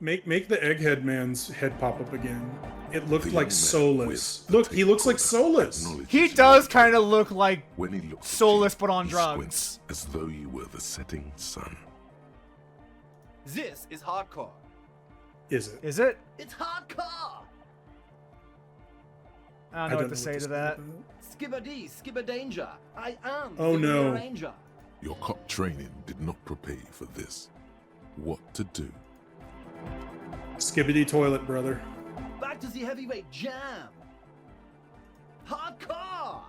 Make the Egghead Man's head pop up again. It looked The like young man Solus. with the Look, he tape looks like recorder Solus. acknowledges He you does like kind it. of look like When he looks at Solus you, but on he drugs. squints as though you were the setting sun. This is hardcore. Is it? Is it? It's hardcore. I don't know what to say to that. Skibber-dee, skibber danger. I am Oh, the no. Ranger. Your cop training did not prepare you for this. What to do? Skibbity toilet, brother. Back to the heavyweight jam. Hardcore.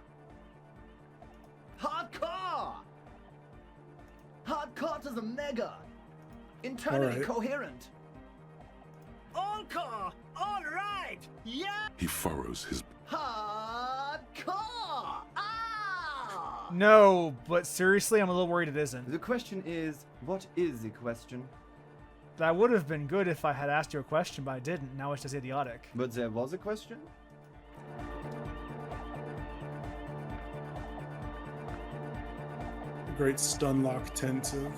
Hardcore. Hardcore to the mega. Internally Alright. coherent. All core. All right. Yeah. He furrows his. Hardcore. Ah. No, but seriously, I'm a little worried it isn't. The question is, what is the question? That would have been good if I had asked you a question, but I didn't. Now it's just idiotic. But there was a question? The great Stunlock tent of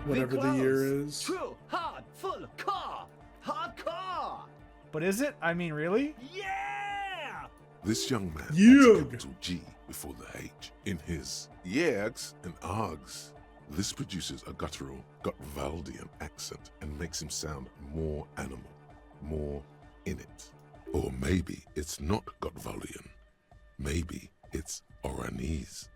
whatever the year is. True, hard, full, car. Hardcore. But is it? I mean, really? Yeah. This young man adds Yeah. a capital G before the H in his yeags and args. This produces a guttural, Gotwaldian accent and makes him sound more animal, more in it. Or maybe it's not Gotwaldian. Maybe it's Oranese.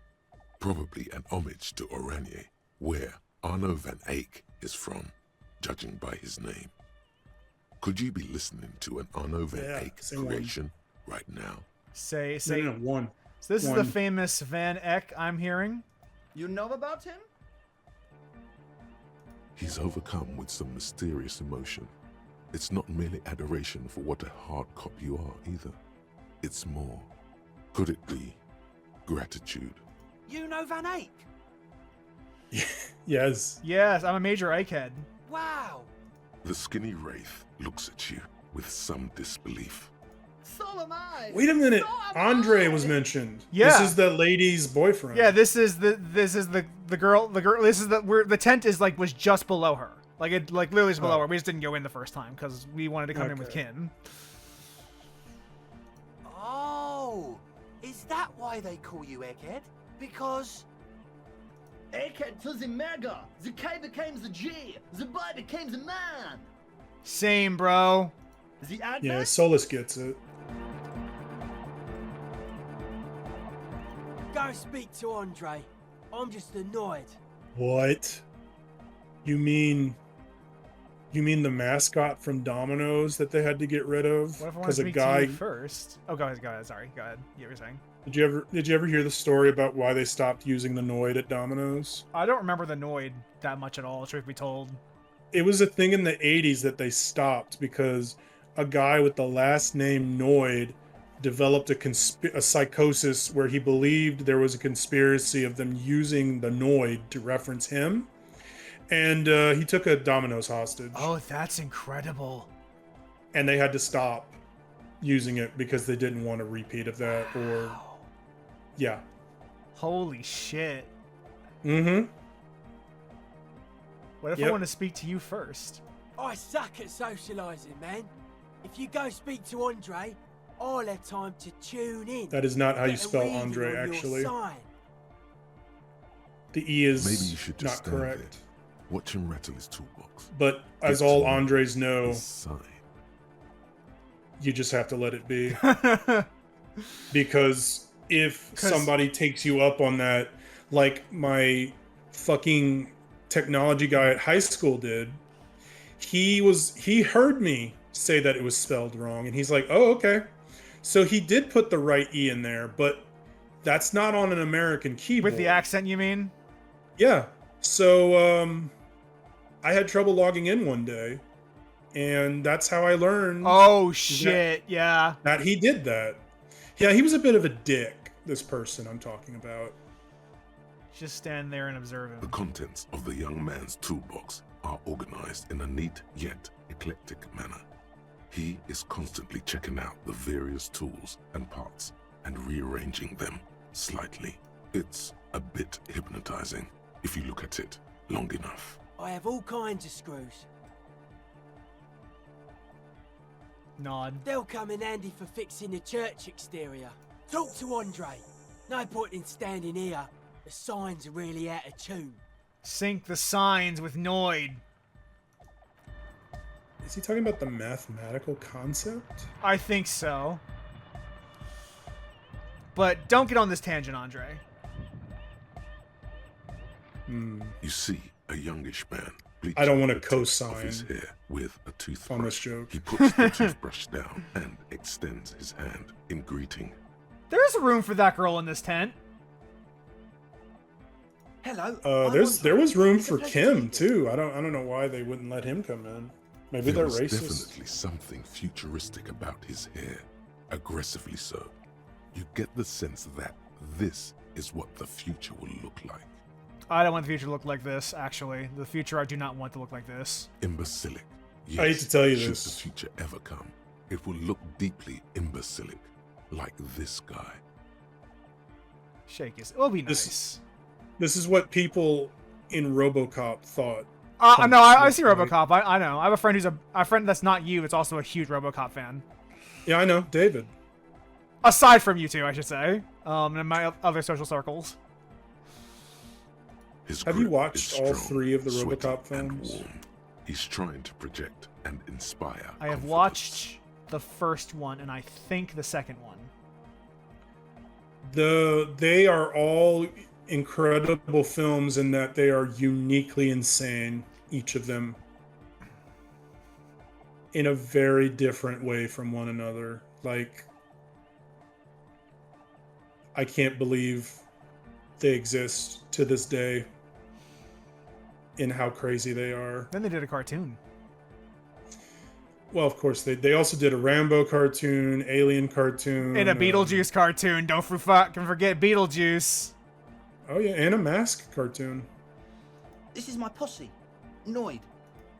Probably an homage to Oranje, where Arno van Eyck is from, judging by his name. Could you be listening to an Arno van Yeah, Eyck say one. creation right now? Say. No, one. So this is the One. famous Van Eyck I'm hearing. You know about him? He's overcome with some mysterious emotion. It's not merely adoration for what a hard cop you are, either. It's more. Could it be gratitude? You know Van Eyck? Yes. Yes, I'm a major Eichhead. Wow. The skinny wraith looks at you with some disbelief. So am I. Wait a minute. So am Andre I. was mentioned. Yeah. This is the lady's boyfriend. Yeah, this is the girl. This is where the tent is was just below her. Literally just below her. We just didn't go in the first time because we wanted to come in with Okay. Kim. Oh, is that why they call you Egghead? Because Egghead to the mega. The K became the G. The boy became the man. Same, bro. The advent. Yeah, Solus gets it. go speak to Andre. I'm just annoyed. What? You mean the mascot from Domino's that they had to get rid of What if I want to because a speak guy? to you first? Oh, go ahead. Sorry, go ahead. You were saying. Did you ever hear the story about why they stopped using the Noid at Domino's? I don't remember the Noid that much at all, truth be told. It was a thing in the 80s that they stopped because a guy with the last name Noid developed a psychosis where he believed there was a conspiracy of them using the Noid to reference him. And he took a Domino's hostage. Oh, that's incredible. And they had to stop using it because they didn't want a repeat of that. Or, yeah. Holy shit. Mm-hmm. What if I Yep. want to speak to you first? I suck at socialising, man. If you go speak to Andre, I'll have time to tune in. That is not how you Get a spell reading Andre, on your actually. sign. The E is Maybe you should just not stand correct. there, watch him rattle his toolbox. But as Get all to know Andres know, his sign. you just have to let it be. Because if 'Cause- somebody takes you up on that, like my fucking technology guy at high school did, he heard me say that it was spelled wrong, and he's like, oh, okay. So he did put the right E in there, but that's not on an American keyboard. With the accent, you mean? Yeah. So I had trouble logging in one day, and that's how I learned Oh, shit. Yeah. that he did that. Yeah, he was a bit of a dick, this person I'm talking about. Just stand there and observe The him. contents of the young man's toolbox are organized in a neat yet eclectic manner. He is constantly checking out the various tools and parts and rearranging them slightly. It's a bit hypnotizing if you look at it long enough. I have all kinds of screws. Nod. They'll come in handy for fixing the church exterior. Talk to Andre. No point in standing here. The signs are really out of tune. Sync the signs with Noid. Is he talking about the mathematical concept? I think so. But don't get on this tangent, Andre. You see a youngish man. I don't want to bleaching the tip co-sign of his hair with a toothbrush. on this joke. He puts the toothbrush down and extends his hand in greeting. There's room for that girl in this tent. Hello. There was room for Kim too. I don't know why they wouldn't let him come in. Maybe There they're was racist. definitely something futuristic about his hair, aggressively so. You get the sense that this is what the future will look like. I don't want the future to look like this, actually. The future I do not want to look like this. Imbecilic. Yes, I hate to tell you should this. the future ever come, it will look deeply imbecilic, like this guy. Shake his. It will be This- nice. This is what people in RoboCop thought. No, I see Right. RoboCop. I know. I have a friend who's a friend that's not you. It's also a huge RoboCop fan. Yeah, I know, David. Aside from you two, I should say. In my other social circles. His Have you grip watched is all strong, 3 of the sweaty, RoboCop and films? warm. He's trying to project and inspire. I have confidence. watched the first one and I think the second one. They are all incredible films in that they are uniquely insane, each of them, in a very different way from one another. Like, I can't believe they exist to this day in how crazy they are. Then they did a cartoon. Well, of course, they also did a Rambo cartoon, Alien cartoon. And a Beetlejuice cartoon. Don't fucking forget Beetlejuice. Oh, yeah, and a Mask cartoon. This is my posse. Noid.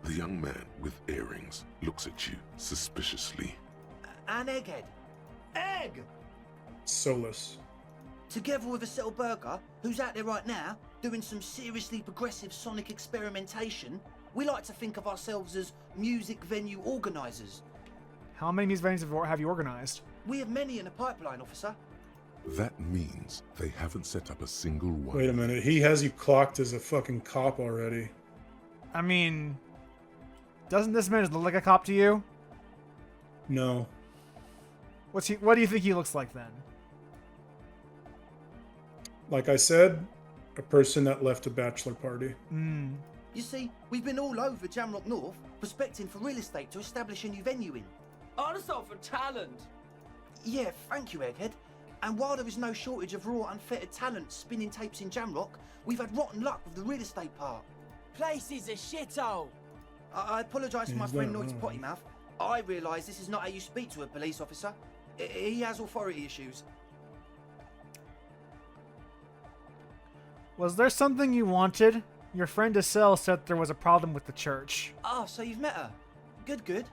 The young man with earrings looks at you suspiciously. And Egghead. Egg! Solus. Together with a Settle Burger, who's out there right now, doing some seriously progressive sonic experimentation, we like to think of ourselves as music venue organisers. How many music venues have you organized? We have many in the pipeline, officer. That means they haven't set up a single one. Wait a minute, he has you clocked as a fucking cop already. I mean, doesn't this man look like a cop to you? No. What do you think he looks like then? Like I said, a person that left a bachelor party. You see, we've been all over Jamrock North, prospecting for real estate to establish a new venue in. Also for talent. Yeah, thank you, Egghead. And while there is no shortage of raw, unfettered talent spinning tapes in Jamrock, we've had rotten luck with the real estate part. Place is a shithole. I apologise for my He's friend not Noid's wrong. potty mouth. I realise this is not how you speak to a police officer. He has authority issues. Was there something you wanted? Your friend Estelle said there was a problem with the church. Oh, so you've met her. Good.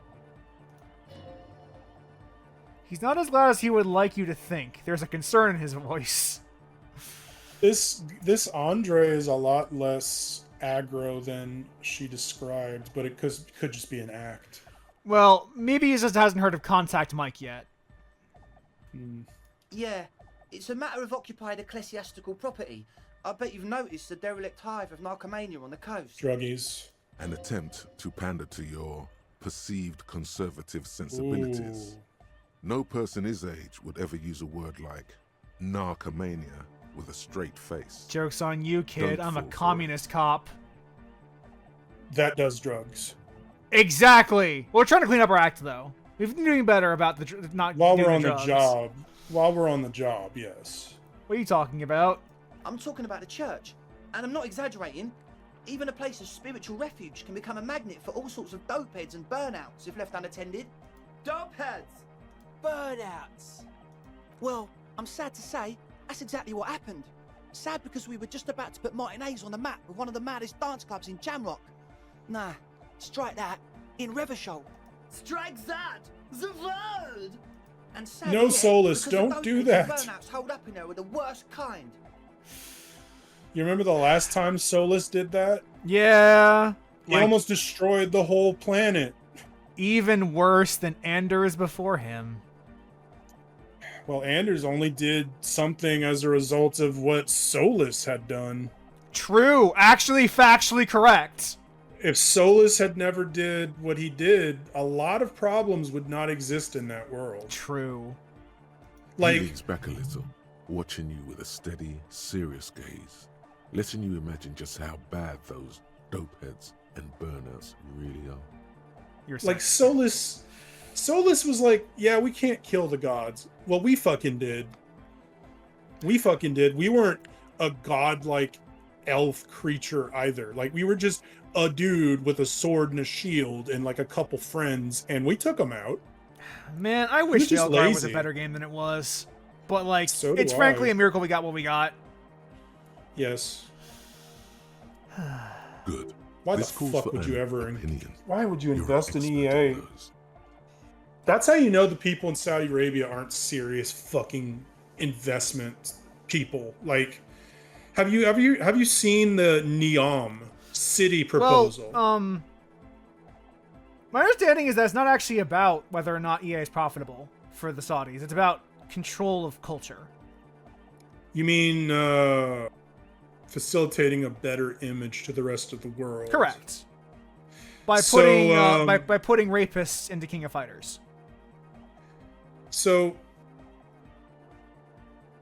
He's not as loud as he would like you to think. There's a concern in his voice. This Andre is a lot less aggro than she described, but it could just be an act. Well, maybe he just hasn't heard of Contact Mike yet. Yeah, it's a matter of occupied ecclesiastical property. I bet you've noticed the derelict hive of narcomania on the coast. Druggies. An attempt to pander to your perceived conservative sensibilities. Ooh. No person his age would ever use a word like narcomania with a straight face. Joke's on you, kid. Don't I'm a fall for it. communist cop. That does drugs. Exactly. We're trying to clean up our act, though. We've been doing better about the not While doing we're on drugs. the job. While we're on the job, yes. What are you talking about? I'm talking about the church, and I'm not exaggerating. Even a place of spiritual refuge can become a magnet for all sorts of dopeheads and burnouts if left unattended. Dopeheads! Burnouts. Well, I'm sad to say, that's exactly what happened. Sad because we were just about to put Martinaise on the map with one of the maddest dance clubs in Jamrock. Nah, strike that, in Revachol. Strike that! The word! And sad No, again, Solus, because the don't do dopeheads that. and burnouts hold up in there were the worst kind. You remember the last time Solus did that? Yeah. He almost destroyed the whole planet. Even worse than Anders before him. Well, Anders only did something as a result of what Solus had done. True. Actually, factually correct. If Solus had never did what he did, a lot of problems would not exist in that world. True. He Like, leans back a little, watching you with a steady, serious gaze, letting you imagine just how bad those dope heads and burnouts really are. You're like saying. Solus was like, yeah, we can't kill the gods. Well, we fucking did. We weren't a godlike elf creature either. Like, we were just a dude with a sword and a shield and like a couple friends, and we took them out. Man, I wish just Veilguard was a lazy. better game than it was. But like, So do it's frankly I. a miracle we got what we got. Yes. Good. Why This the calls fuck for would you an ever? opinion. Why would you You're invest in expert EA? on those. That's how you know the people in Saudi Arabia aren't serious fucking investment people. Like, have you seen the Neom city proposal? Well, my understanding is that it's not actually about whether or not EA is profitable for the Saudis. It's about control of culture. You mean facilitating a better image to the rest of the world? Correct. By So, putting by putting rapists into King of Fighters. So,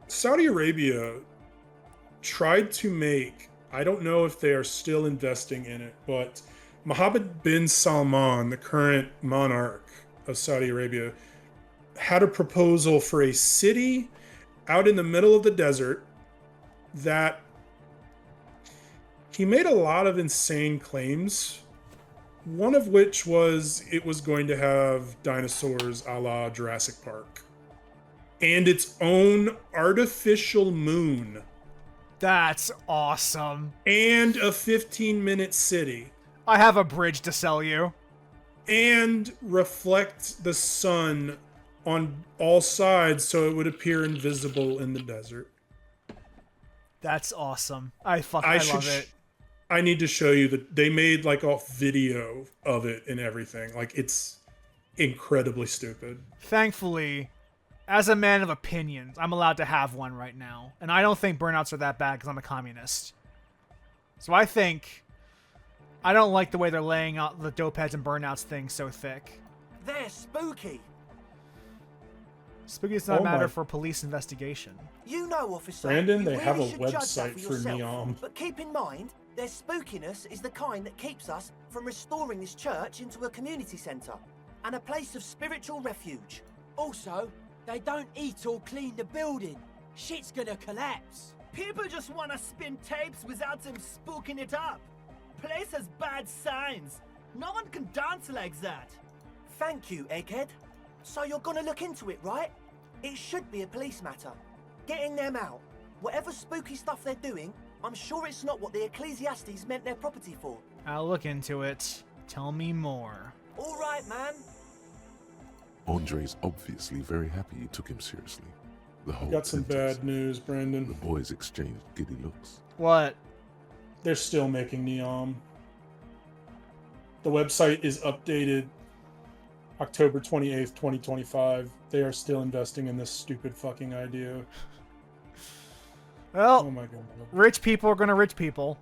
Saudi Arabia tried to make, I don't know if they are still investing in it, but Mohammed bin Salman, the current monarch of Saudi Arabia, had a proposal for a city out in the middle of the desert that he made a lot of insane claims. One of which was it was going to have dinosaurs a la Jurassic Park. And its own artificial moon. That's awesome. And a 15-minute city. I have a bridge to sell you. And reflect the sun on all sides so it would appear invisible in the desert. That's awesome. I love it. I need to show you that they made like a video of it and everything. Like, it's incredibly stupid. Thankfully, as a man of opinions, I'm allowed to have one right now. And I don't think burnouts are that bad because I'm a communist. So I don't like the way they're laying out the dope heads and burnouts thing so thick. They're spooky. Spooky does not Oh matter my- for police investigation. You know, officer. Brandon, you they really have a should judge that website for yourself. Neom. But keep in mind, their spookiness is the kind that keeps us from restoring this church into a community centre and a place of spiritual refuge. Also, they don't eat or clean the building. Shit's gonna collapse. People just want to spin tapes without them spooking it up. Place has bad signs. No one can dance like that. Thank you, Egghead. So you're gonna look into it, right? It should be a police matter. Getting them out. Whatever spooky stuff they're doing, I'm sure it's not what the Ecclesiastes meant their property for. I'll look into it. Tell me more. All right, man. Andre's obviously very happy you took him seriously. The whole Got some sentence. bad news, The Brandon. boys exchanged giddy looks. What? They're still making Neom. The website is updated October 28th, 2025. They are still investing in this stupid fucking idea. Well, Oh my god. rich people are gonna rich people.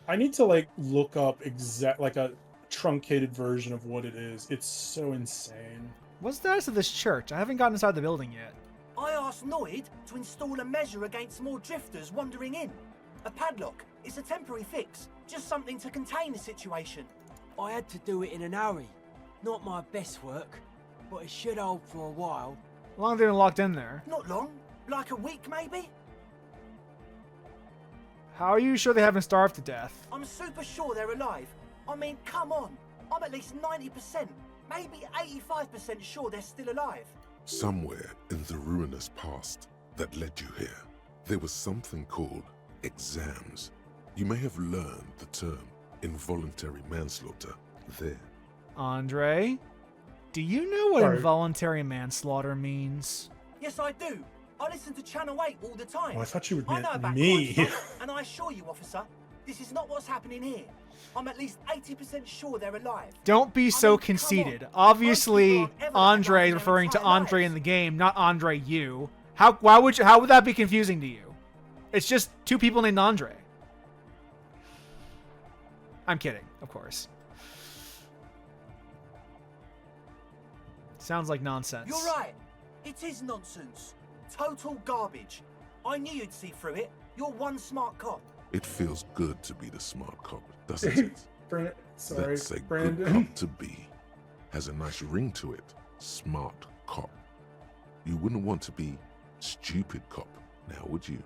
I need to like look up like a truncated version of what it is. It's so insane. What's the status of this church? I haven't gotten inside the building yet. I asked Noid to install a measure against more drifters wandering in. A padlock. It's a temporary fix. Just something to contain the situation. I had to do it in an hurry. Not my best work, but it should hold for a while. How long have they been locked in there? Not long. Like a week, maybe? How are you sure they haven't starved to death? I'm super sure they're alive. I mean, come on. I'm at least 90%, maybe 85% sure they're still alive. Somewhere in the ruinous past that led you here, there was something called exams. You may have learned the term involuntary manslaughter there. Andre, do you know what Sorry. involuntary manslaughter means? Yes, I do. I listen to Channel 8 all the time. Oh, I thought you I know meant about me. crime stuff, and I assure you, officer, This is not what's happening here. I'm at least 80% sure they're alive. Don't be so mean, come conceited. on. Obviously, Most people aren't ever Andre that is guy referring in to their entire Andre in lives. the game, not Andre you. How would that be confusing to you? It's just two people named Andre. I'm kidding, of course. Sounds like nonsense. You're right. It is nonsense. Total garbage. I knew you'd see through it. You're one smart cop. It feels good to be the smart cop, doesn't it? Sorry, That's a good Brandon. cop to be. Has a nice ring to it. Smart cop. You wouldn't want to be stupid cop, now would you?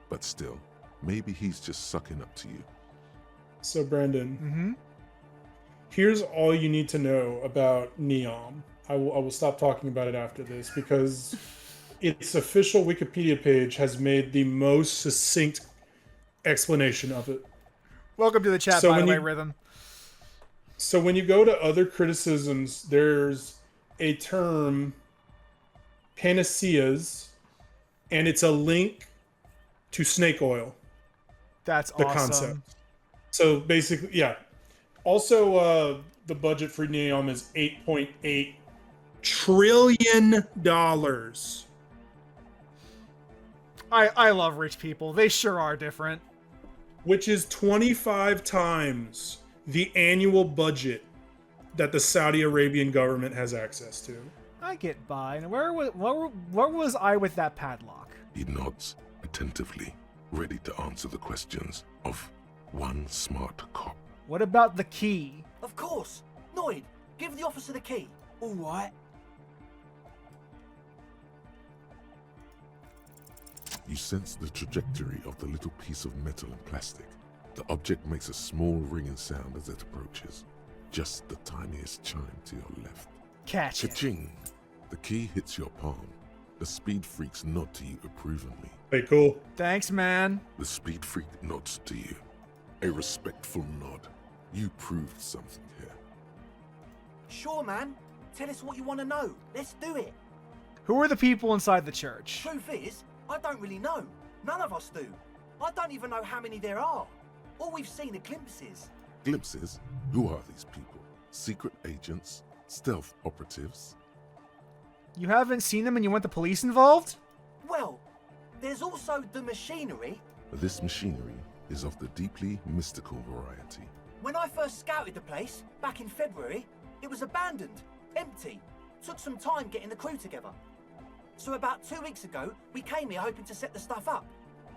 But still, maybe he's just sucking up to you. So, Brandon, Mm-hmm. here's all you need to know about Neom. I will stop talking about it after this because its official Wikipedia page has made the most succinct explanation of it. Welcome to the chat, So by the when way, you- Rhythm. So when you go to other criticisms, there's a term, panaceas, and it's a link to snake oil, That's the awesome. concept. So basically, yeah. Also, the budget for Neom is $8.8 trillion. I love rich people. They sure are different. Which is 25 times the annual budget that the Saudi Arabian government has access to. I get by. And where was I with that padlock? He nods attentively, ready to answer the questions of one smart cop. What about the key? Of course. Noid, give the officer the key. All right. You sense the trajectory of the little piece of metal and plastic. The object makes a small ringing sound as it approaches. Just the tiniest chime to your left. Catch it. Ka-ching! The key hits your palm. The speed freaks nod to you approvingly. Hey, cool. Thanks, man. The speed freak nods to you. A respectful nod. You proved something here. Sure, man. Tell us what you want to know. Let's do it. Who are the people inside the church? Truth is, I don't really know. None of us do. I don't even know how many there are. All we've seen are glimpses. Glimpses? Who are these people? Secret agents? Stealth operatives? You haven't seen them and you want the police involved? Well, there's also the machinery. This machinery is of the deeply mystical variety. When I first scouted the place, back in February, it was abandoned, empty. Took some time getting the crew together. So about 2 weeks ago, we came here hoping to set the stuff up.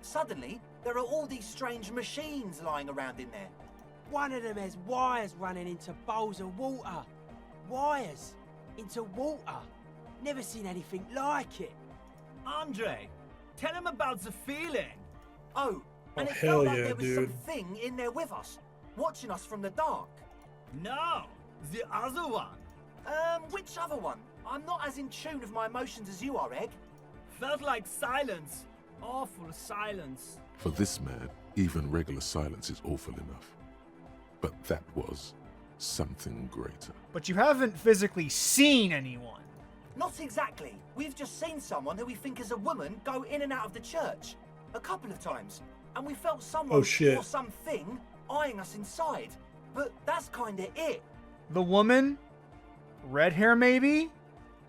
Suddenly, there are all these strange machines lying around in there. One of them has wires running into bowls of water. Wires into water. Never seen anything like it. Andre, tell him about the feeling. Oh, and Oh, it hell felt like yeah, there was dude. something in there with us, watching us from the dark. No, the other one. Which other one? I'm not as in tune with my emotions as you are, Egg. Felt like silence. Awful silence. For this man, even regular silence is awful enough. But that was something greater. But you haven't physically seen anyone. Not exactly. We've just seen someone who we think is a woman go in and out of the church. A couple of times. And we felt someone Oh, shit. or something eyeing us inside. But that's kinda it. The woman? Red hair, maybe?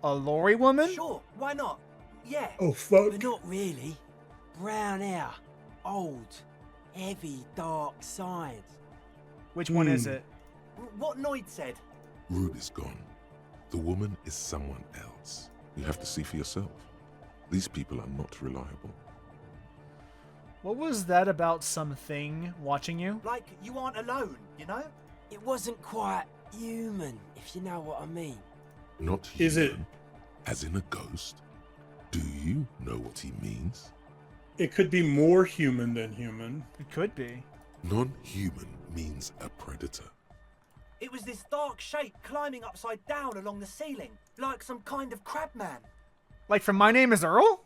A lorry woman? Sure, why not? Yeah. Oh, fuck. But not really. Brown hair. Old. Heavy, dark sides. Which one is it? What Noid said. Rube is gone. The woman is someone else. You have to see for yourself. These people are not reliable. What was that about something watching you? Like, you aren't alone, you know? It wasn't quite human, if you know what I mean. Not Is it- human, as in a ghost. Do you know what he means? It could be more human than human. It could be. Non-human means a predator. It was this dark shape climbing upside down along the ceiling, like some kind of crab man. Like from My Name is Earl?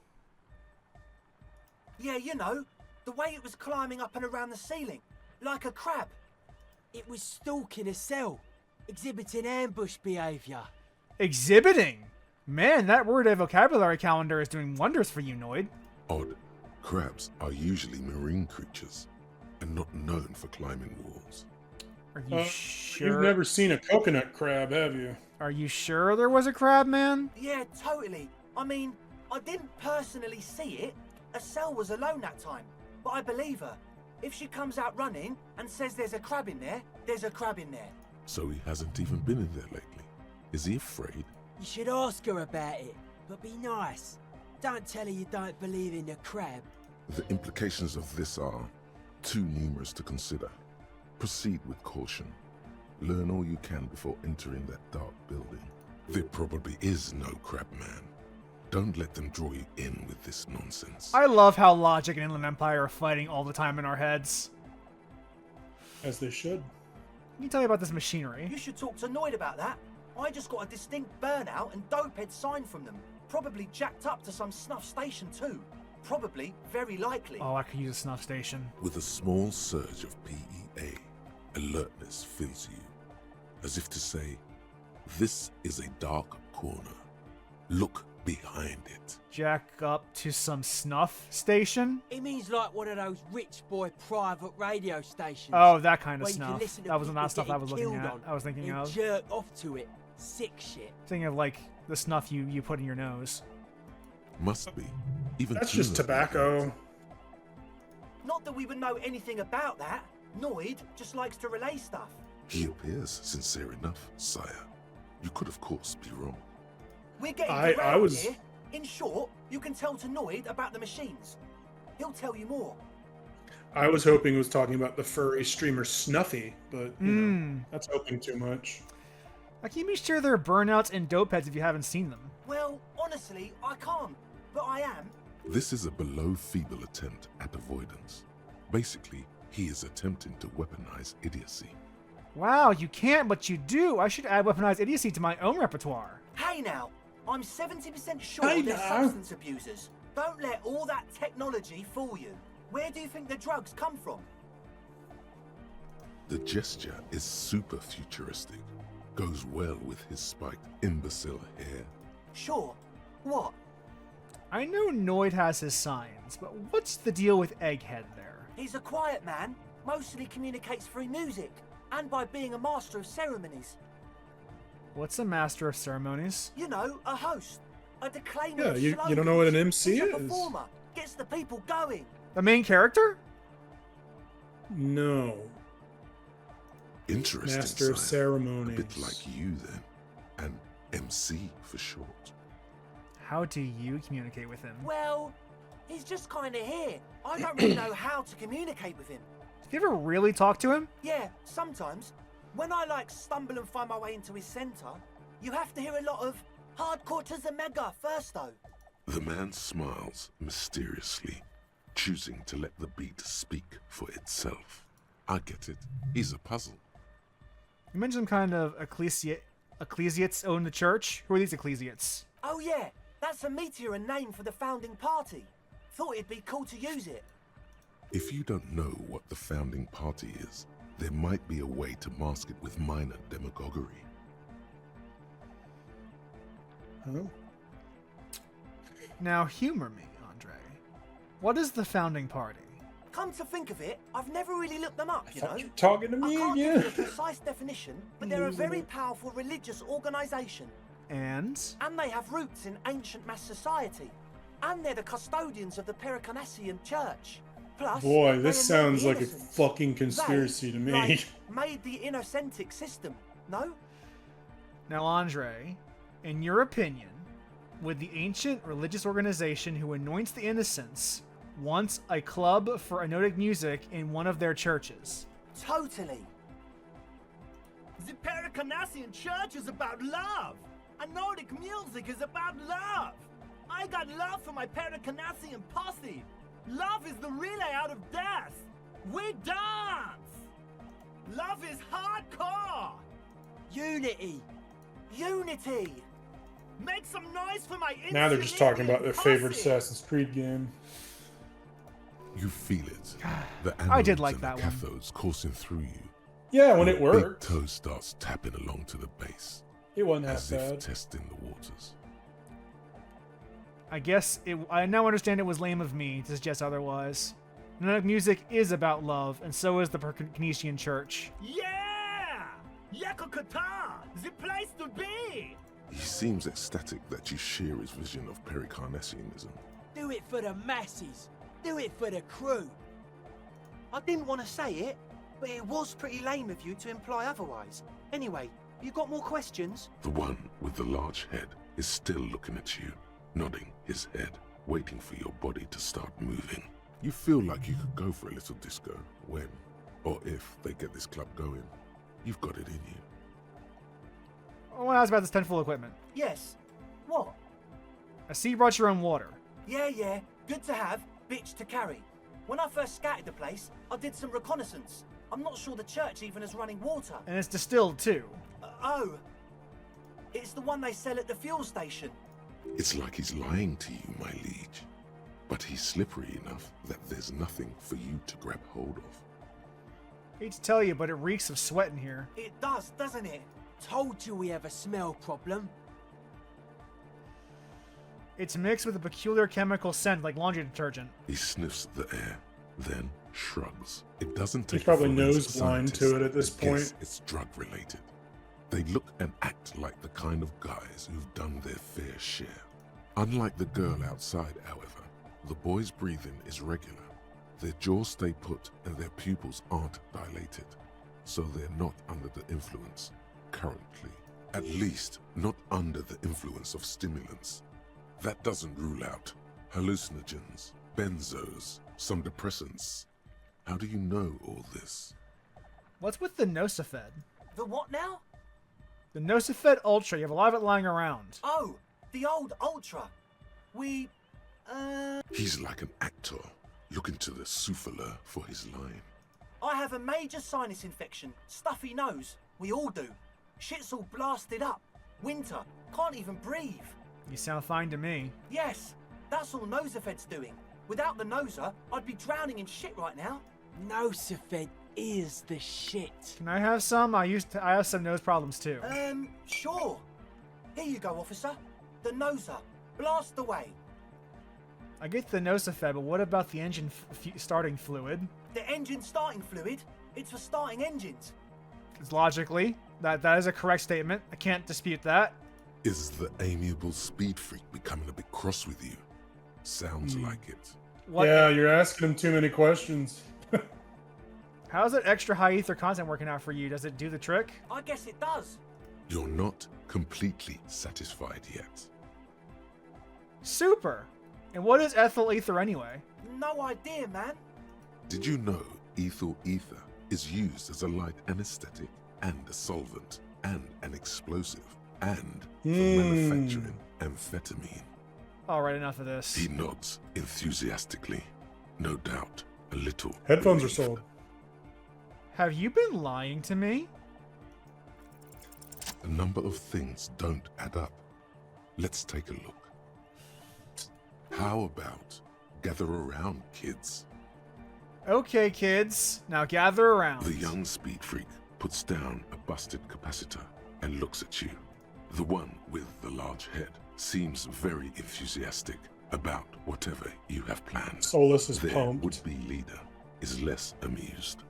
Yeah, you know, the way it was climbing up and around the ceiling, like a crab. It was stalking a cell, exhibiting ambush behaviour. Exhibiting? Man, that word vocabulary calendar is doing wonders for you, Noid. Odd. Crabs are usually marine creatures. and not known for climbing walls. Are you sure? You've never seen a coconut crab, have you? Are you sure there was a crab man? Yeah, totally. I mean, I didn't personally see it. Estelle was alone that time, but I believe her. If she comes out running and says there's a crab in there, there's a crab in there. So he hasn't even been in there lately. Is he afraid? You should ask her about it, but be nice. Don't tell her you don't believe in the crab. The implications of this are too numerous to consider. Proceed with caution. Learn all you can before entering that dark building. There probably is no crab man. Don't let them draw you in with this nonsense. I love how Logic and Inland Empire are fighting all the time in our heads. As they should. Can you tell me about this machinery? You should talk to Noid about that. I just got a distinct burnout and dopehead sign from them. Probably jacked up to some snuff station too. Probably, very likely. Oh, I could use a snuff station. With a small surge of PEA, alertness fills you, as if to say, this is a dark corner. Look behind it. Jack up to some snuff station? It means like one of those rich boy private radio stations. Oh, that kind of where you can snuff. listen to That wasn't people that stuff I getting was looking killed at. on I was thinking and of. jerk off to it. Sick shit. Thinking of like the snuff you put in your nose. Must be. Even That's just Tuna- tobacco. Not that we would know anything about that. Noid just likes to relay stuff. He appears sincere enough, sire. You could, of course, be wrong. We're getting I derailed was- here. In short, you can tell to Noid about the machines. He'll tell you more. I was hoping it was talking about the furry streamer Snuffy, but you know, that's hoping too much. How can you be sure they're burnouts and dopeheads if you haven't seen them? Well, honestly, I can't. But I am. This is a below-feeble attempt at avoidance. Basically, he is attempting to weaponize idiocy. Wow, you can't, but you do. I should add weaponized idiocy to my own repertoire. Hey now, I'm 70% sure Hey they're now. substance abusers. Don't let all that technology fool you. Where do you think the drugs come from? The gesture is super futuristic. Goes well with his spiked imbecile hair. Sure. What? I know Noid has his signs, but what's the deal with Egghead there? He's a quiet man, mostly communicates through music, and by being a master of ceremonies. What's a master of ceremonies? You know, a host, a declaimer Yeah, of you don't know what an MC He's a is? performer, gets the people going. The main character? No. Interesting, Master of sire. A ceremonies. bit like you, then. An MC for short. How do you communicate with him? Well, he's just kind of here. I don't really know how to communicate with him. Have you ever really talked to him? Yeah, sometimes. When I stumble and find my way into his center, you have to hear a lot of hardcore to the mega first though. The man smiles mysteriously, choosing to let the beat speak for itself. I get it. He's a puzzle. You mentioned some kind of ecclesiates own the church. Who are these ecclesiates? Oh yeah, that's a meteor and name for the founding party. Thought it'd be cool to use it. If you don't know what the founding party is, there might be a way to mask it with minor demagoguery. Huh? Now humor me, Andre. What is the founding party? Come to think of it, I've never really looked them up, I you thought know. you were talking to I me can't give again. you a precise definition, but they're a very powerful religious organization. And And they have roots in ancient mass society. And they're the custodians of the Pericarnassian church. Plus, Boy, they this anoint sounds the like a innocents. fucking conspiracy to me. Like, made the innocentic system, no? now, Andre, in your opinion, would the ancient religious organization who anoints the innocents want a club for anotic music in one of their churches? Totally. The Pericarnassian church is about love. And Nordic music is about love. I got love for my Pericarnassian posse. Love is the relay out of death. We dance. Love is hardcore. Unity. Unity. Make some noise for my Now they're just talking about their favorite posse. Assassin's Creed game. You feel it. The I did anodes like and that the one. cathodes coursing through you. Yeah, when Your it worked. Big toe starts tapping along to the base, It wasn't as that if bad. testing the waters. I guess I now understand it was lame of me to suggest otherwise. Mennonic music is about love, and so is the Canisian Church. Yeah! Yakokata! The place to be! He seems ecstatic that you share his vision of Pericarnassianism. Do it for the masses. Do it for the crew. I didn't want to say it, but it was pretty lame of you to imply otherwise. Anyway, you got more questions? The one with the large head is still looking at you, nodding his head, waiting for your body to start moving. You feel like you could go for a little disco when, or if they get this club going. You've got it in you. I want to ask about this tent full equipment. Yes. What? I see you brought your own water. Yeah. Good to have, bitch to carry. When I first scouted the place, I did some reconnaissance. I'm not sure the church even has running water. And it's distilled, too. Oh. It's the one they sell at the fuel station. It's like he's lying to you, my liege. But he's slippery enough that there's nothing for you to grab hold of. Hate to tell you, but it reeks of sweat in here. It does, doesn't it? Told you we have a smell problem. It's mixed with a peculiar chemical scent like laundry detergent. He sniffs the air, then shrugs. It doesn't take He's probably a forensic nose blind to scientist it at this to guess point. it's drug related. They look and act like the kind of guys who've done their fair share. Unlike the girl outside, however, the boy's breathing is regular. Their jaws stay put and their pupils aren't dilated, so they're not under the influence currently. At least, not under the influence of stimulants. That doesn't rule out hallucinogens, benzos, some depressants. How do you know all this? What's with the Nosifed? The what now? The Nosifed Ultra. You have a lot of it lying around. Oh, the old Ultra. He's like an actor, looking to the souffleur for his line. I have a major sinus infection. Stuffy nose. We all do. Shit's all blasted up. Winter. Can't even breathe. You sound fine to me. Yes, that's all Nosafed's doing. Without the Noser, I'd be drowning in shit right now. Nosafed is the shit. Can I have some? I have some nose problems too. Sure. Here you go, officer. The Noser. Blast away. I get the Nosifed, but what about the engine starting fluid? The engine starting fluid? It's for starting engines. It's logically, that is a correct statement. I can't dispute that. Is the amiable speed freak becoming a bit cross with you? Sounds like it. What? Yeah, you're asking him too many questions. How's that extra high ether content working out for you? Does it do the trick? I guess it does. You're not completely satisfied yet. Super. And what is ethyl ether anyway? No idea, man. Did you know ethyl ether is used as a light anesthetic and a solvent and an explosive and for manufacturing amphetamine? Alright, enough of this. He nods enthusiastically. No doubt, a little. Headphones are relieved. sold. Have you been lying to me? A number of things don't add up. Let's take a look. How about gather around, kids? Okay, kids. Now gather around. The young speed freak puts down a busted capacitor and looks at you. The one with the large head seems very enthusiastic about whatever you have planned. Solus is Their pumped. would-be leader is less amused.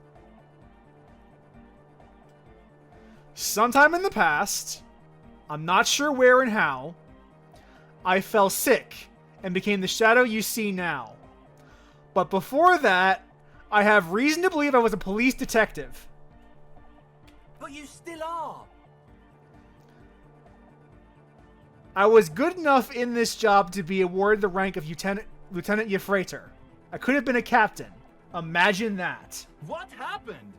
Sometime in the past, I'm not sure where and how, I fell sick and became the shadow you see now. But before that, I have reason to believe I was a police detective. But you still are. I was good enough in this job to be awarded the rank of Lieutenant Yefrater. I could have been a captain. Imagine that. What happened?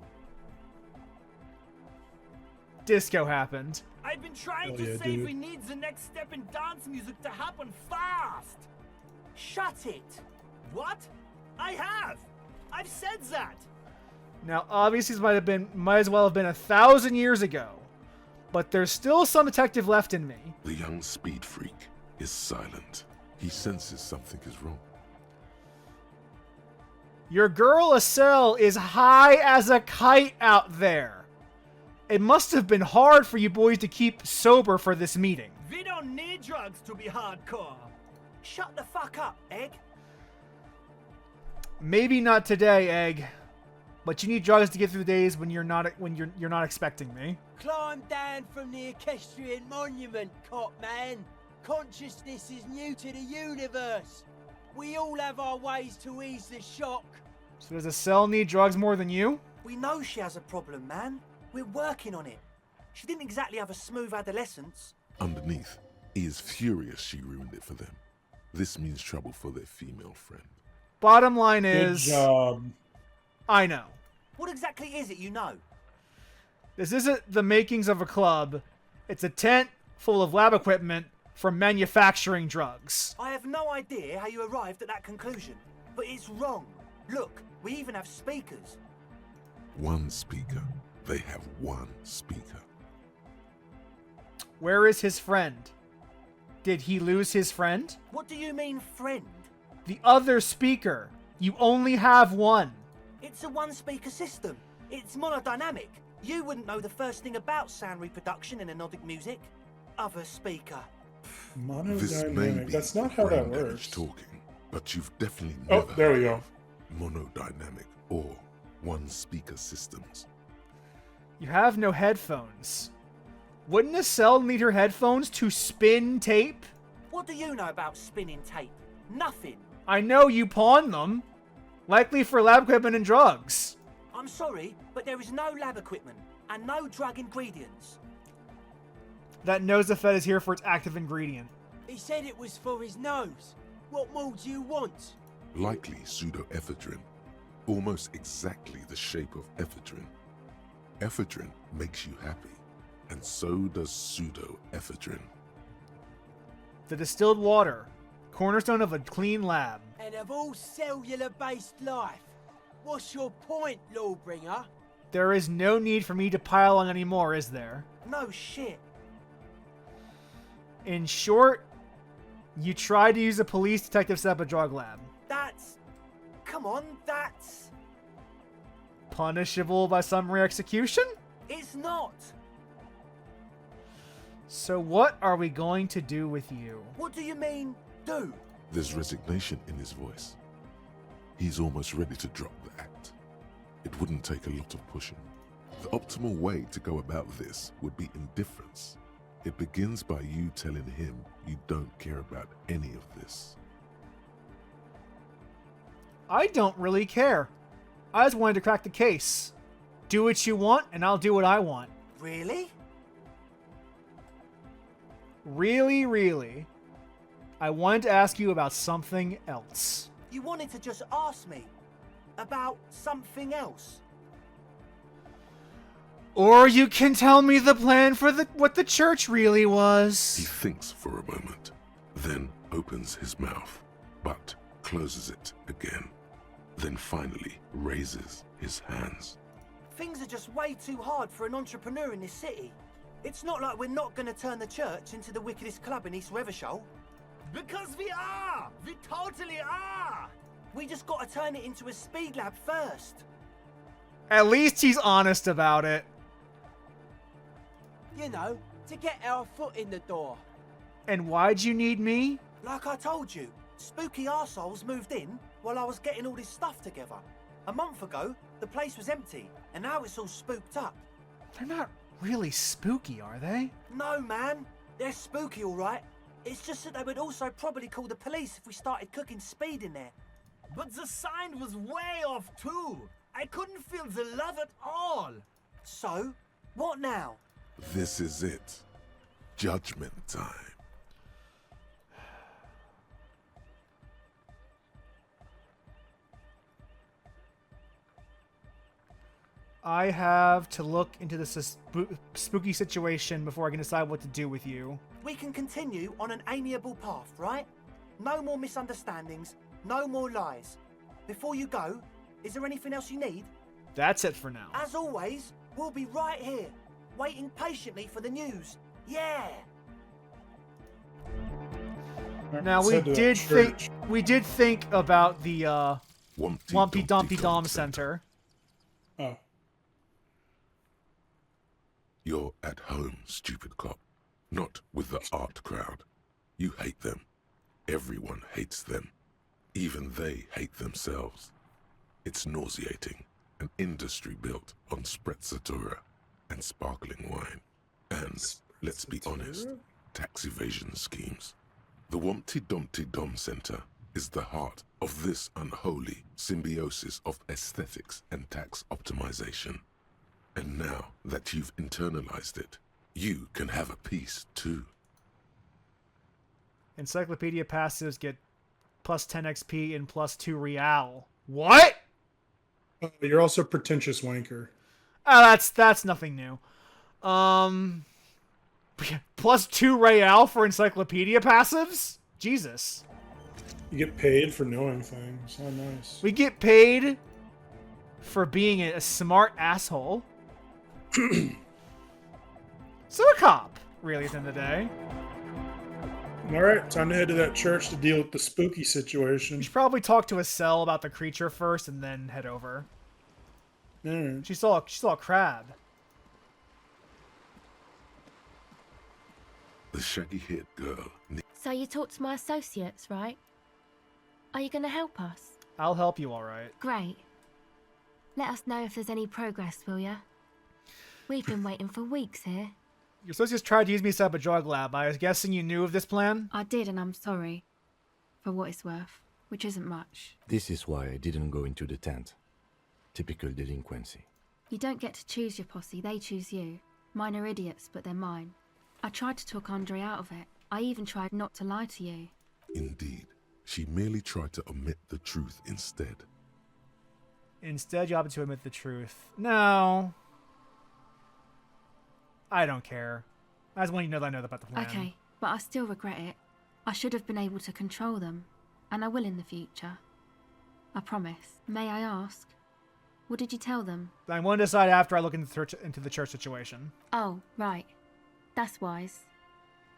Disco happened. I've been trying Hell to yeah, say dude. we need the next step in dance music to happen fast. Shut it. What? I have. I've said that. Now, obviously, this might as well have been 1,000 years ago, but there's still some detective left in me. The young speed freak is silent. He senses something is wrong. Your girl Estelle is high as a kite out there. It must have been hard for you boys to keep sober for this meeting. We don't need drugs to be hardcore. Shut the fuck up, Egg. Maybe not today, Egg. But you need drugs to get through the days when you're not expecting me. Climb down from the equestrian monument, cop man. Consciousness is new to the universe. We all have our ways to ease the shock. So does a cell need drugs more than you? We know she has a problem, man. We're working on it. She didn't exactly have a smooth adolescence. Underneath, he is furious she ruined it for them. This means trouble for their female friend. Bottom line Good is, job. I know. What exactly is it you know? This isn't the makings of a club. It's a tent full of lab equipment for manufacturing drugs. I have no idea how you arrived at that conclusion, but it's wrong. Look, we even have speakers. One speaker. They have one speaker. Where is his friend? Did he lose his friend? What do you mean, friend? The other speaker. You only have one. It's a one-speaker system. It's monodynamic. You wouldn't know the first thing about sound reproduction in anodic music. Other speaker. This may Monodynamic. be That's not how that brain damage works. talking, but you've definitely Oh, never there we heard go. of monodynamic or one-speaker systems. You have no headphones. Wouldn't a cell need her headphones to spin tape? What do you know about spinning tape? Nothing. I know you pawn them. Likely for lab equipment and drugs. I'm sorry, but there is no lab equipment and no drug ingredients. That Nosefed is here for its active ingredient. He said it was for his nose. What more do you want? Likely pseudoephedrine, almost exactly the shape of ephedrine. Ephedrine makes you happy, and so does pseudoephedrine. The distilled water. Cornerstone of a clean lab. And of all cellular-based life, what's your point, Lawbringer? There is no need for me to pile on anymore, is there? No shit. In short, you tried to use a police detective set up a drug lab. That's... Come on, that's... Punishable by summary execution? It's not. So what are we going to do with you? What do you mean, do? There's resignation in his voice. He's almost ready to drop the act. It wouldn't take a lot of pushing. The optimal way to go about this would be indifference. It begins by you telling him you don't care about any of this. I don't really care. I just wanted to crack the case. Do what you want, and I'll do what I want. Really? Really, I wanted to ask you about something else. You wanted to just ask me about something else? Or you can tell me the plan for what the church really He was. thinks for a moment, then opens his mouth, but closes it again. Then finally raises his hands. Things are just way too hard for an entrepreneur in this city. It's not like we're not going to turn the church into the wickedest club in East Revachol. Because we are! We totally are! We just got to turn it into a speed lab first. At least he's honest about it. You know, to get our foot in the door. And why'd you need me? Like I told you, spooky arseholes moved in while I was getting all this stuff together. A month ago, the place was empty, and now it's all spooked up. They're not really spooky, are they? No, man. They're spooky, all right. It's just that they would also probably call the police if we started cooking speed in there. But the sign was way off too. I couldn't feel the love at all. So, what now? This is it. Judgment time. I have to look into this spooky situation before I can decide what to do with you. We can continue on an amiable path, right? No more misunderstandings, no more lies. Before you go, is there anything else you need? That's it for now. As always, we'll be right here, waiting patiently for the news. Yeah! Now Let's head to that church. we did think about the Wumpty Lumpy Dumpy Dumpty Dom Dom Center. Oh. You're at home, stupid cop. Not with the art crowd. You hate them. Everyone hates them. Even they hate themselves. It's nauseating. An industry built on sprezzatura and sparkling wine. And, let's be honest, tax evasion schemes. The Wumpty Dumpty Dom Center is the heart of this unholy symbiosis of aesthetics and tax optimization. And now that you've internalized it, you can have a piece too. Encyclopedia passives get plus 10 XP and plus 2 real. What? You're also a pretentious wanker. Oh, that's nothing new. Plus 2 real for encyclopedia passives? Jesus. You get paid for knowing things. How nice. We get paid for being a smart asshole. So a cop, really, at the end of the day. All right, time to head to that church to deal with the spooky We situation. should probably talk to a cell about the creature first and then head over. Alright. She saw a crab. The shaggy-haired girl. So you talked to my associates, right? Are you going to help us? I'll help you, all right. Great. Let us know if there's any progress, will ya? We've been waiting for weeks here. Your associates tried to use me to set up a drug lab. I was guessing you knew of this plan? I did, and I'm sorry. For what it's worth, which isn't much. This is why I didn't go into the tent. Typical delinquency. You don't get to choose your posse, they choose you. Mine are idiots, but they're mine. I tried to talk Andre out of it. I even tried not to lie to you. Indeed, she merely tried to omit the truth instead. Instead, you opted to admit the truth. No. I don't care. I just want you to know that I know about the plan. Okay, but I still regret it. I should have been able to control them, and I will in the future. I promise. May I ask? What did you tell them? I'm going to decide after I look into the church situation. Oh, right. That's wise.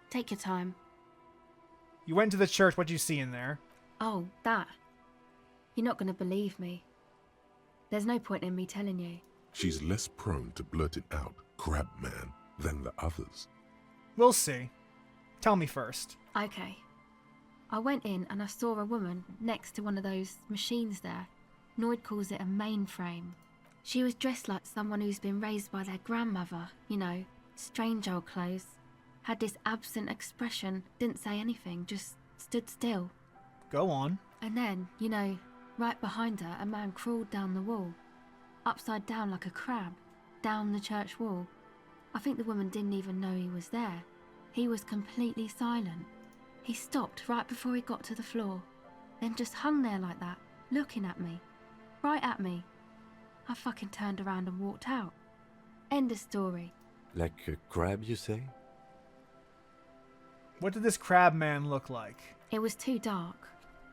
Take your time. You went to the church. What did you see in there? Oh, that. You're not going to believe me. There's no point in me telling you. She's less prone to blurting out "crab man" than the others. We'll see. Tell me first. Okay. I went in and I saw a woman next to one of those machines there. Noid calls it a mainframe. She was dressed like someone who's been raised by their grandmother, you know, strange old clothes. Had this absent expression, didn't say anything, just stood still. Go on. And then, you know, right behind her, a man crawled down the wall. Upside down like a crab, down the church wall. I think the woman didn't even know he was there. He was completely silent. He stopped right before he got to the floor, then just hung there like that, looking at me. Right at me. I fucking turned around and walked out. End of story. Like a crab, you say? What did this crab man look like? It was too dark.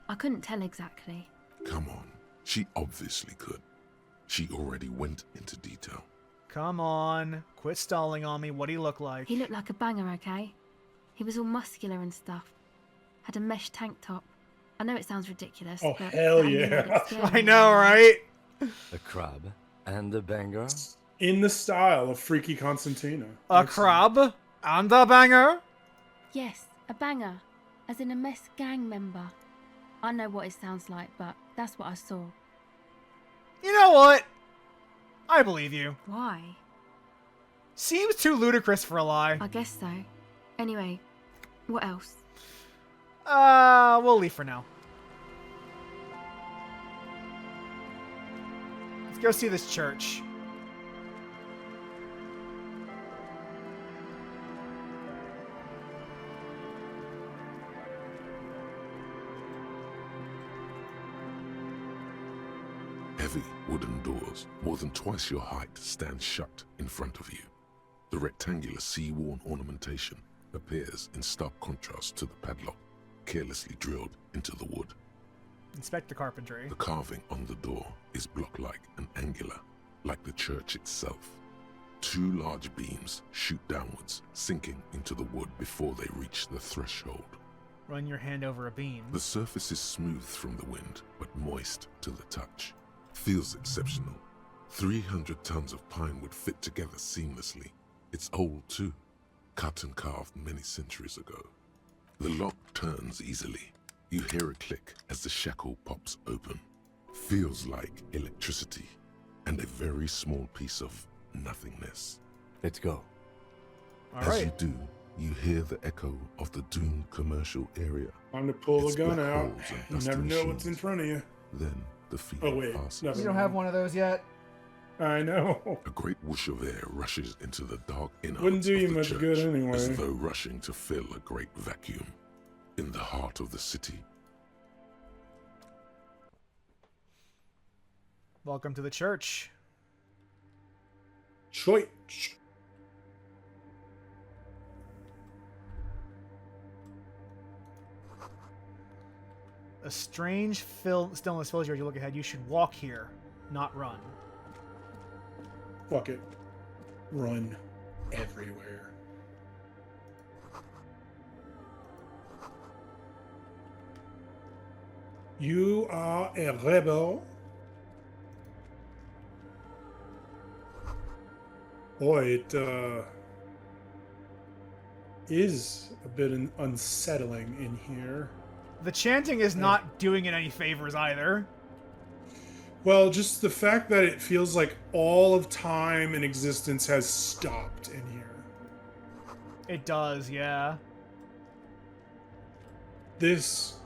I couldn't tell exactly. Come on, she obviously could. She already went into detail. Come on. Quit stalling on me. What do he look like? He looked like a banger, okay? He was all muscular and stuff. Had a mesh tank top. I know it sounds ridiculous, Oh, but hell I knew yeah. it scared I me. know, right? A crab and a banger? In the style of Freaky Constantina. A Excellent. crab and a banger? Yes, a banger. As in a mess gang member. I know what it sounds like, but that's what I saw. You know what? I believe you. Why? Seems too ludicrous for a lie. I guess so. Anyway, what else? We'll leave for now. Let's go see this church. Heavy wooden doors, more than twice your height, stand shut in front of you. The rectangular sea-worn ornamentation appears in stark contrast to the padlock, carelessly drilled into the wood. Inspect the carpentry. The carving on the door is block-like and angular, like the church itself. Two large beams shoot downwards, sinking into the wood before they reach the threshold. Run your hand over a beam. The surface is smooth from the wind, but moist to the touch. Feels exceptional. 300 tons of pine would fit together seamlessly. It's old too, cut and carved many centuries ago. The lock turns easily. You hear a click as the shackle pops open. feels like electricity and a very small piece of nothingness. Let's go. All As right. you do, you hear the echo of the doomed commercial area. Time to pull It's the gun black out. holes and You dusty never know what's in machines. front of you. Then the feed Oh, wait. passes. Never You don't have one of those yet? I know. A great whoosh of air rushes into the dark innards Wouldn't do of you the much church, good anyway. as though rushing to fill a great vacuum in the heart of the city. Welcome to the church. Church. A strange stillness fills you as you look ahead. You should walk here, not run. Fuck it. Run everywhere. You are a rebel. Boy, it is a bit unsettling in here. The chanting is not doing it any favors either. Well, just the fact that it feels like all of time and existence has stopped in here. It does, yeah. This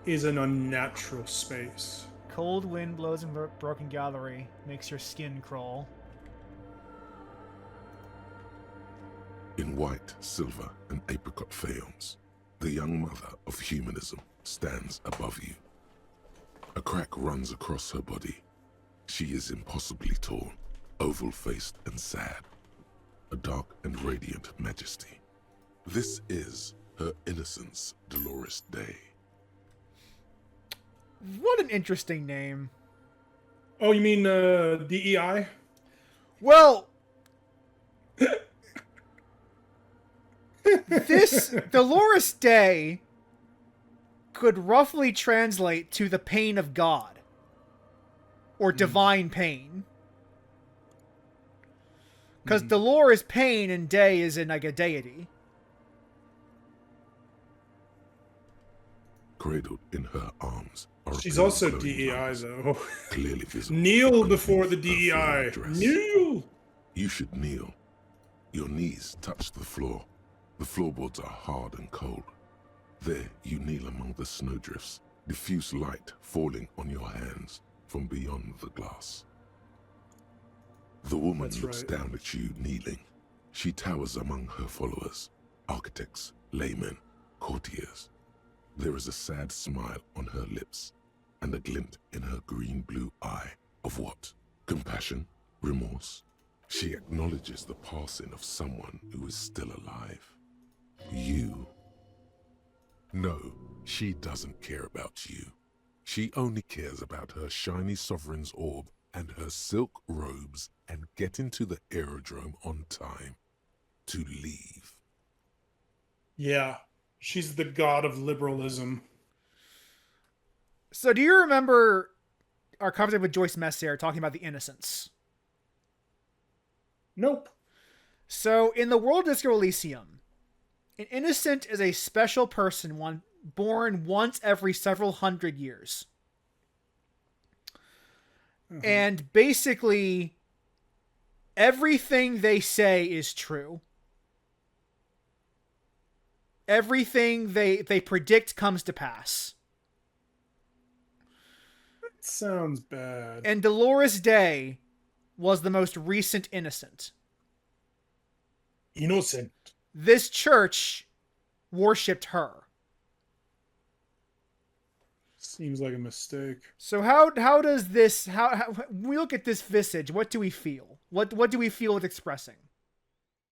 is an unnatural space. Cold wind blows in broken gallery, makes your skin crawl. In white, silver, and apricot faience, the young mother of humanism stands above you. A crack runs across her body. She is impossibly tall, oval-faced and sad. A dark and radiant majesty. This is her innocence, Dolores Day. What an interesting name. Oh, you mean DEI? Well, this Dolores Day could roughly translate to the pain of God or divine pain. Because Dolores pain and Day is in like a deity. Cradled in her arms are a She's pair of also glowing DEI, eyes, though. clearly visible Kneel underneath before the her DEI. floral dress. Kneel! You should kneel. Your knees touch the floor. The floorboards are hard and cold. There you kneel among the snowdrifts, diffuse light falling on your hands from beyond the glass. The woman That's looks right. down at you kneeling. She towers among her followers, architects, laymen, courtiers. There is a sad smile on her lips and a glint in her green-blue eye of what? Compassion? Remorse? She acknowledges the passing of someone who is still alive. You. No, she doesn't care about you. She only cares about her shiny sovereign's orb and her silk robes and getting to the aerodrome on time to leave. Yeah, she's the god of liberalism. So do you remember our conversation with Joyce Messier talking about the innocents? Nope. So in the world of Disco Elysium, an innocent is a special person born once every several hundred years. And basically, everything they say is true. Everything they predict comes to pass. That sounds bad. And Dolores Day was the most recent innocent. Innocent. This church worshipped her. Seems like a mistake. So how does this how when we look at this visage, what do we feel? What do we feel it's expressing?